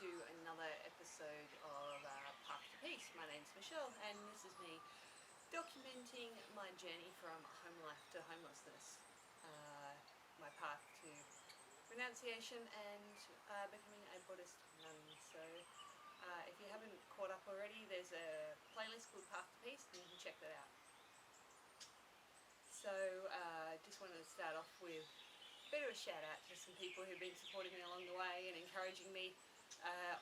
to another episode of Path to Peace. My name's Michelle and this is me documenting my journey from home life to homelessness, my path to renunciation and becoming a Buddhist nun. So if you haven't caught up already, there's a playlist called Path to Peace and you can check that out. So just wanted to start off with a bit of a shout out to some people who've been supporting me along the way and encouraging me.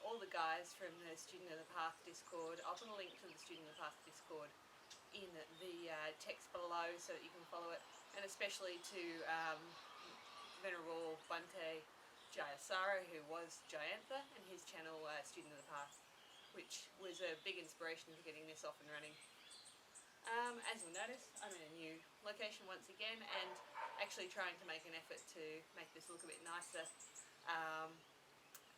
All the guys from the Student of the Path Discord. I'll put a link to the Student of the Path Discord in the text below so that you can follow it, and especially to Venerable Bhante Jayasara, who was Jayantha, and his channel Student of the Path, which was a big inspiration for getting this off and running. As you'll notice, I'm in a new location once again and actually trying to make an effort to make this look a bit nicer.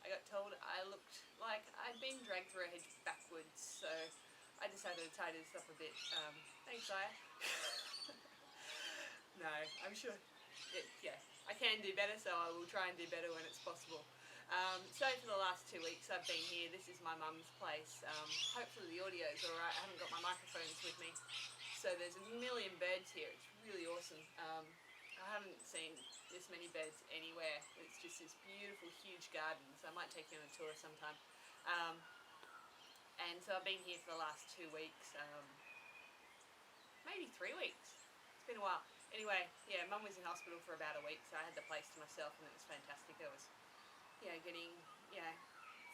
I got told I looked like I'd been dragged through a hedge backwards, so I decided to tidy this up a bit. Thanks, Aya. No, I'm sure, I can do better, so I will try and do better when it's possible. So for the last 2 weeks I've been here. This is my mum's place. Hopefully the audio's alright. I haven't got my microphones with me. So there's a million birds here. It's really awesome. I haven't seen this many birds anywhere. It's just this beautiful, huge garden. So I might take you on a tour sometime. And so I've been here for the last 2 weeks. Maybe 3 weeks. It's been a while. Anyway, yeah, Mum was in hospital for about a week, so I had the place to myself, and it was fantastic. I was, getting,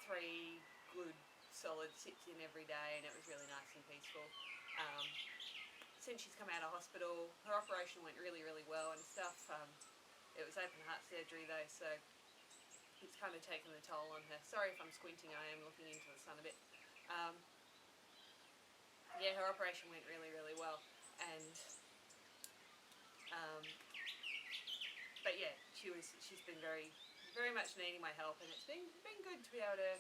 3 good, solid sits in every day, and it was really nice and peaceful. Since she's come out of hospital, her operation went really, really well and stuff. It was open heart surgery though, so it's kind of taken the toll on her. Sorry if I'm squinting, I am looking into the sun a bit. Her operation went really, really well, and but yeah, she's been very, very much needing my help, and it's been good to be able to,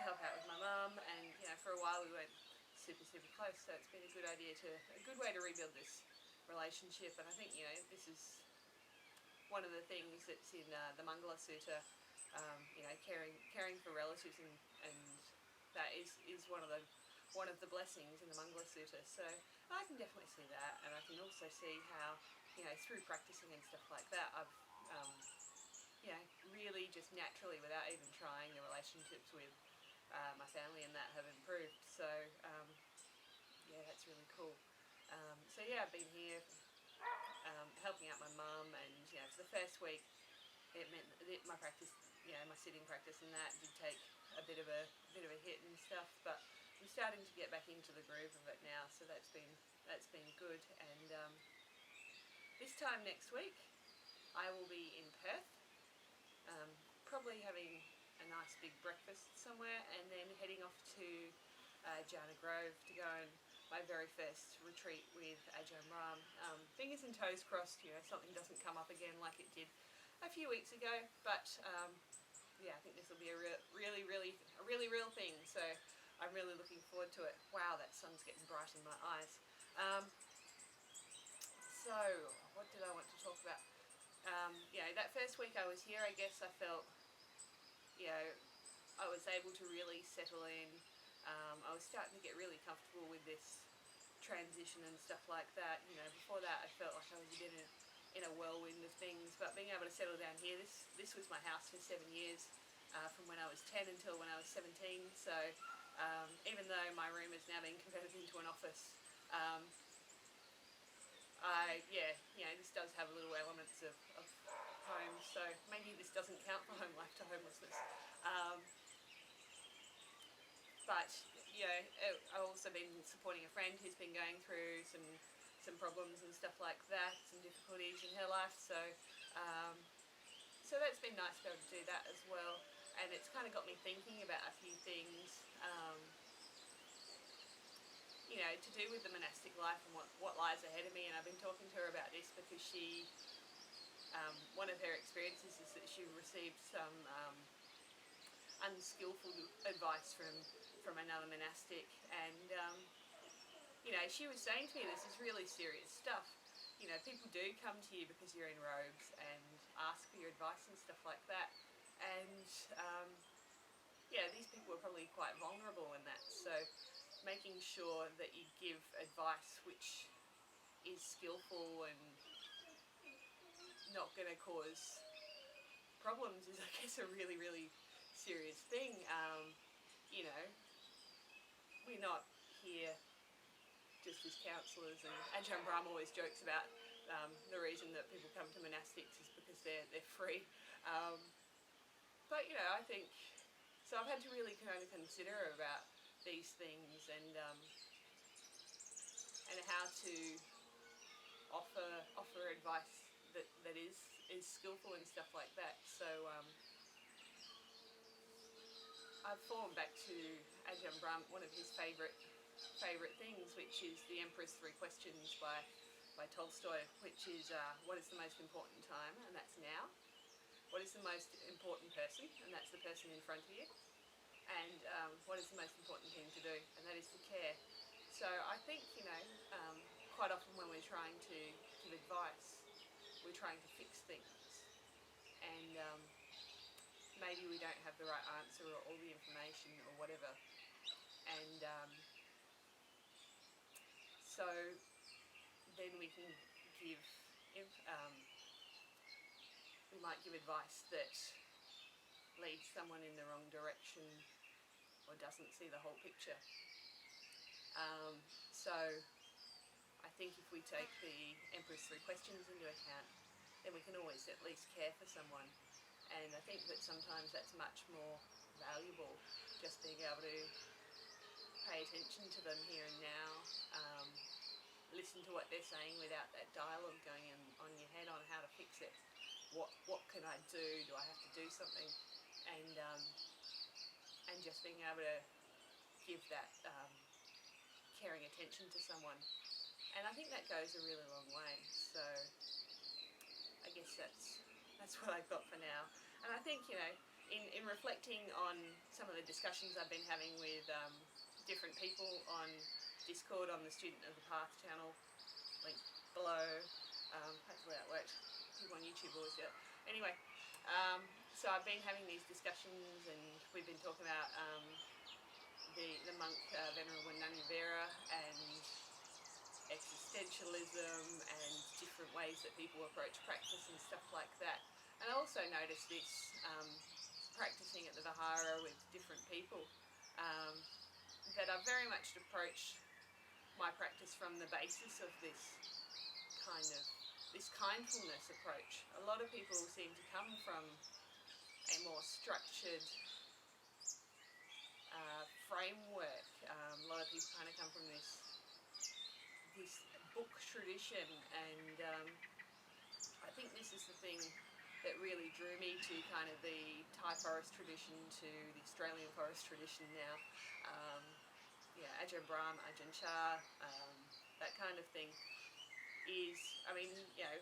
help out with my mum, and for a while we weren't super close, so it's been a good way to rebuild this relationship. And I think this is one of the things that's in the Mylor Sutta, caring for relatives, and that is one of the blessings in the Mylor Sutta. So I can definitely see that, and I can also see how through practicing and stuff like that, I've really just naturally, without even trying, the relationships with my family and that have improved. So that's really cool. I've been here helping out my mum, and for the first week it meant that my practice, my sitting practice and that did take a bit of a hit and stuff, but I'm starting to get back into the groove of it now, so that's been good. And this time next week I will be in Perth, probably having a nice big breakfast somewhere, and then heading off to Jana Grove to go on my very first retreat with Ajahn Brahm. Fingers and toes crossed, something doesn't come up again like it did a few weeks ago, but I think this will be a really real thing, so I'm really looking forward to it. Wow, that sun's getting bright in my eyes. So what did I want to talk about? That first week I was here, I guess I felt I was able to really settle in. I was starting to get really comfortable with this transition and stuff like that. Before that I felt like I was a bit in a whirlwind of things, but being able to settle down here, this was my house for 7 years, from when I was 10 until when I was 17. So even though my room has now been converted into an office, this does have little elements of home, so maybe this doesn't count for home life to homelessness. But I've also been supporting a friend who's been going through some problems and stuff like that, some difficulties in her life, so that's been nice to be able to do that as well. And it's kind of got me thinking about a few things, to do with the monastic life and what lies ahead of me. And I've been talking to her about this because she, one of her experiences is that she received some unskillful advice from another monastic, and she was saying to me, this is really serious stuff. People do come to you because you're in robes and ask for your advice and stuff like that, and yeah, these people are probably quite vulnerable in that. So making sure that you give advice which is skillful and not going to cause problems is, I guess, a really, really serious thing. You know, we're not here just as counsellors, and Ajahn Brahm always jokes about the reason that people come to monastics is because they're free. Um, but, you know, I think, so I've had to really kind of consider about these things and how to offer advice that is skillful and stuff like that. So I've fallen back to Ajahn Brahm, one of his favourite things, which is The Emperor's Three Questions by Tolstoy, which is what is the most important time, and that's now. What is the most important person, and that's the person in front of you. And what is the most important thing to do, and that is to care. So I think, you know, quite often when we're trying to give advice, we're trying to fix things. And maybe we don't have the right answer or all the information or whatever. And so then we can give, we might give advice that leads someone in the wrong direction or doesn't see the whole picture. So I think if we take the Emperor's Three Questions into account, then we can always at least care for someone. And I think that sometimes that's much more valuable, just being able to pay attention to them here and now, listen to what they're saying without that dialogue going on your head on how to fix it. What can I do? Do I have to do something? And just being able to give that caring attention to someone. And I think that goes a really long way. So I guess that's what I've got for now. And I think, you know, in reflecting on some of the discussions I've been having with different people on Discord, on the Student of the Path channel, link below. Hopefully that worked. People on YouTube always do it. Anyway, so I've been having these discussions, and we've been talking about the monk Venerable Nani Vera and existentialism and different ways that people approach practice and stuff like that. And I also noticed this practicing at the Vihara with different people, that I've very much approached my practice from the basis of this kindfulness approach. A lot of people seem to come from a more structured framework. A lot of people kind of come from this book tradition, and I think this is the thing that really drew me to kind of the Thai forest tradition, to the Australian forest tradition now. Ajahn Brahm, Ajahn Chah, that kind of thing is, I mean, you know,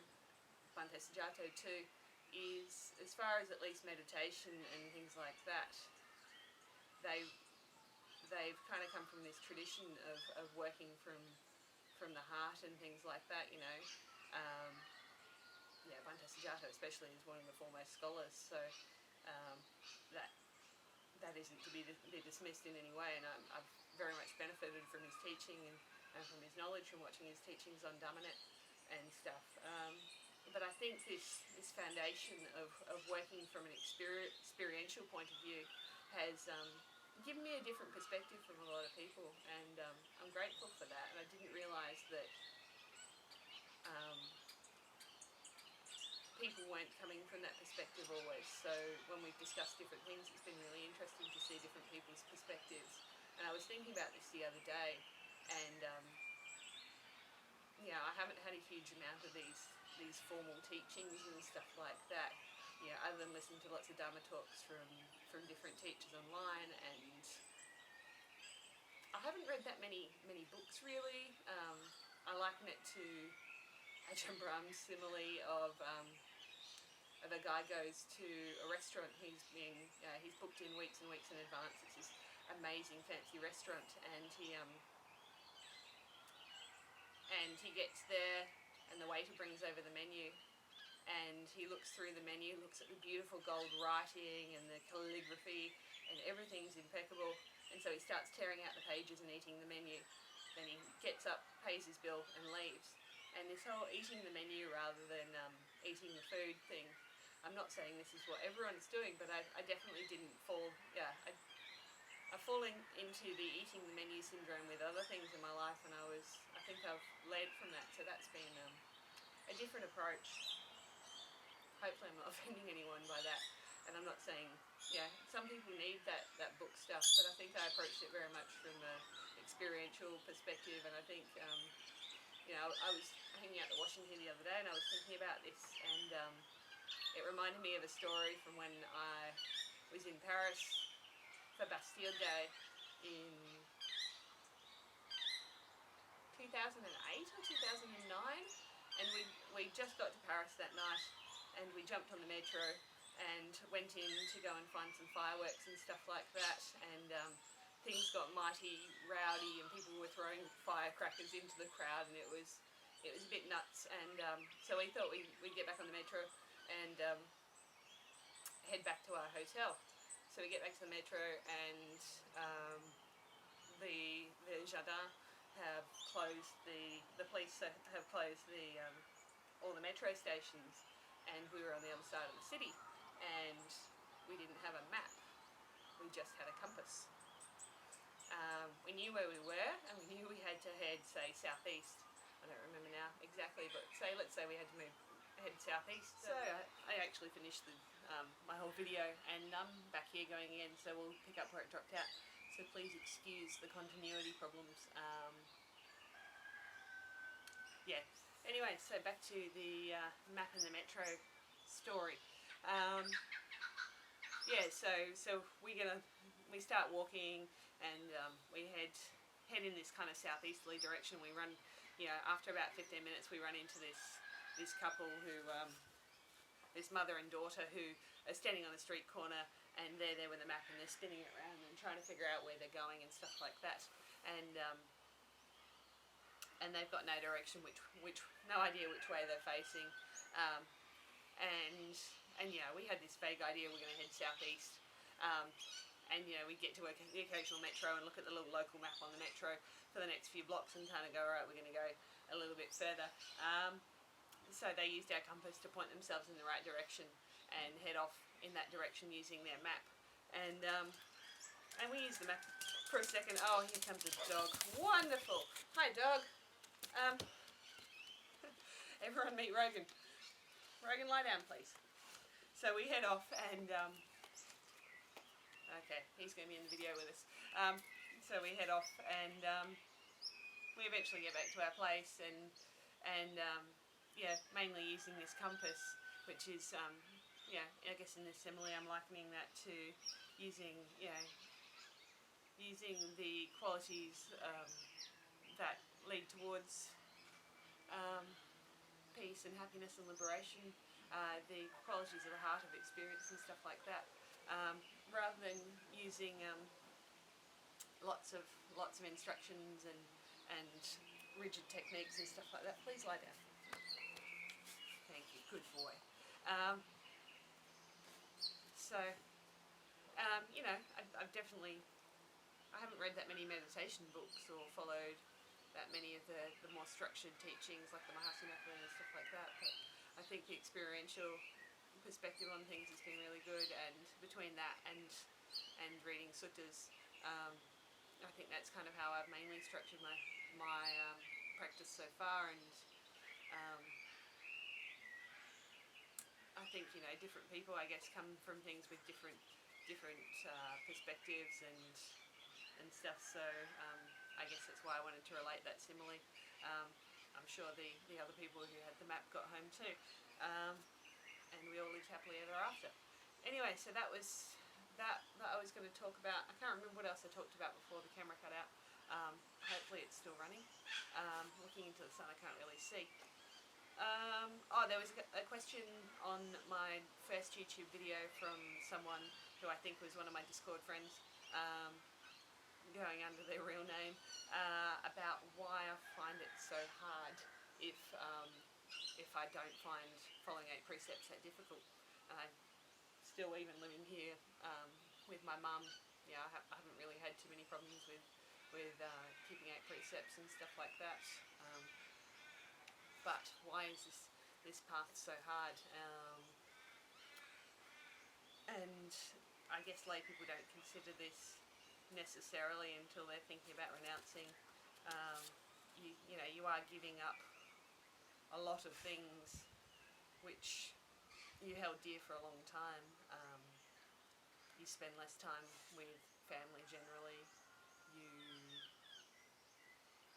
Bhante Sujato too, is, as far as at least meditation and things like that, they've kind of come from this tradition of working from the heart and things like that, you know. Bhante Sujato especially is one of the foremost scholars, so that isn't to be dismissed in any way, and I've very much benefited from his teaching and from his knowledge, from watching his teachings on Dhammanet and stuff. But I think this foundation of working from an experiential point of view has given me a different perspective from a lot of people, and I'm grateful for that. And I didn't realise that people weren't coming from that perspective always. So when we've discussed different things, it's been really interesting to see different people's perspectives. And I was thinking about this the other day, and I haven't had a huge amount of these formal teachings and stuff like that, other than listening to lots of Dharma talks from different teachers online, and I haven't read that many books really. I liken it to Ajahn Brahm's simile of a guy goes to a restaurant. He's booked in weeks and weeks in advance. It's this amazing fancy restaurant, and he gets there, and the waiter brings over the menu, and he looks through the menu, looks at the beautiful gold writing and the calligraphy, and everything's impeccable. And so he starts tearing out the pages and eating the menu. Then he gets up, pays his bill, and leaves. And this whole eating the menu rather than eating the food thing, I'm not saying this is what everyone's doing, but I definitely didn't fall, I've fallen into the eating the menu syndrome with other things in my life, and I think I've led from that, so that's been a different approach. Hopefully I'm not offending anyone by that, and I'm not saying, some people need that book stuff, but I think I approached it very much from an experiential perspective, and I think, I was hanging out at Washington the other day and I was thinking about this, and it reminded me of a story from when I was in Paris for Bastille Day in 2008 or 2009, and we just got to Paris that night, and we jumped on the metro and went in to go and find some fireworks and stuff like that, and things got mighty rowdy and people were throwing firecrackers into the crowd, and it was a bit nuts, and so we thought we'd get back on the metro and head back to our hotel. So we get back to the metro, and the Jardin have closed the police have closed all the metro stations, and we were on the other side of the city, and we didn't have a map. We just had a compass. We knew where we were, and we knew we had to head, say, southeast. I don't remember now exactly, but let's say we had to head southeast. So I actually finished my whole video, and I'm back here going again, so we'll pick up where it dropped out. So please excuse the continuity problems. Anyway, so back to the map and the metro story. So we start walking, and we head in this kind of southeasterly direction. We run, after about 15 minutes, we run into this couple who, this mother and daughter who are standing on the street corner, and they're there with a map and they're spinning it around and trying to figure out where they're going and stuff like that. And they've got no direction, no idea which way they're facing. We had this vague idea we're going to head southeast. We get to the occasional metro and look at the little local map on the metro for the next few blocks and kind of go, all right, we're going to go a little bit further. So they used our compass to point themselves in the right direction and head off in that direction using their map. And we used the map for a second. Oh, here comes a dog. Wonderful. Hi, dog. Everyone meet Rogan. Rogan, lie down, please. So we head off, and okay, he's going to be in the video with us. So we head off, and we eventually get back to our place, and mainly using this compass, which is I guess in this simile I'm likening that to using the qualities that lead towards peace and happiness and liberation, the qualities of the heart of experience and stuff like that, rather than using lots of instructions and rigid techniques and stuff like that. Please lie down. Thank you, good boy. I haven't read that many meditation books or followed that many of the more structured teachings like the Mahasi method and stuff like that, but I think the experiential perspective on things has been really good, and between that and reading suttas, I think that's kind of how I've mainly structured my practice so far, and I think different people, I guess, come from things with different perspectives and stuff. So I guess that's why I wanted to relate that simile. I'm sure the other people who had the map got home too, and we all lived happily ever after. Anyway, so that was that I was going to talk about. I can't remember what else I talked about before the camera cut out. Hopefully it's still running. Looking into the sun, I can't really see. There was a question on my first YouTube video from someone who I think was one of my Discord friends, going under their real name, about why I find it so hard if I don't find following 8 precepts that difficult. Still, even living here, with my mum, I haven't really had too many problems with keeping 8 precepts and stuff like that. But why is this path so hard? And I guess lay people don't consider this necessarily until they're thinking about renouncing. You are giving up a lot of things which you held dear for a long time. You spend less time with family generally.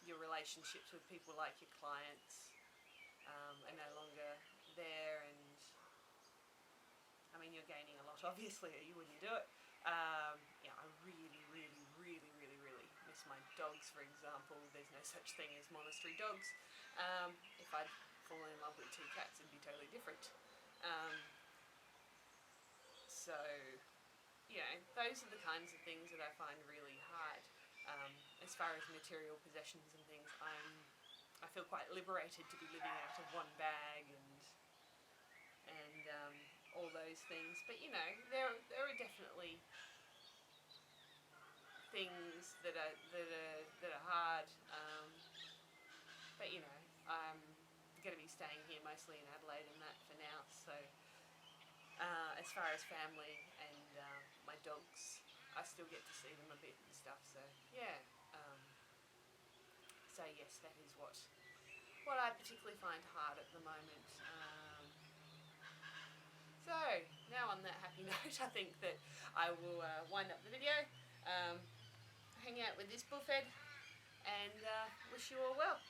Your relationships with people like your clients are no longer there, and I mean you're gaining a lot obviously when you do it. I really, really, really, really, really miss my dogs, for example. There's no such thing as monastery dogs. If I'd fallen in love with 2 cats, it'd be totally different. So, those are the kinds of things that I find really hard. As far as material possessions and things, I feel quite liberated to be living out of one bag and all those things. But there are definitely things that are hard. But I'm going to be staying here mostly in Adelaide and that for now. So as far as family and my dogs, I still get to see them a bit and stuff. So yeah. So yes, that is what I particularly find hard at the moment. So now on that happy note, I think that I will wind up the video, hang out with this bullfed, and wish you all well.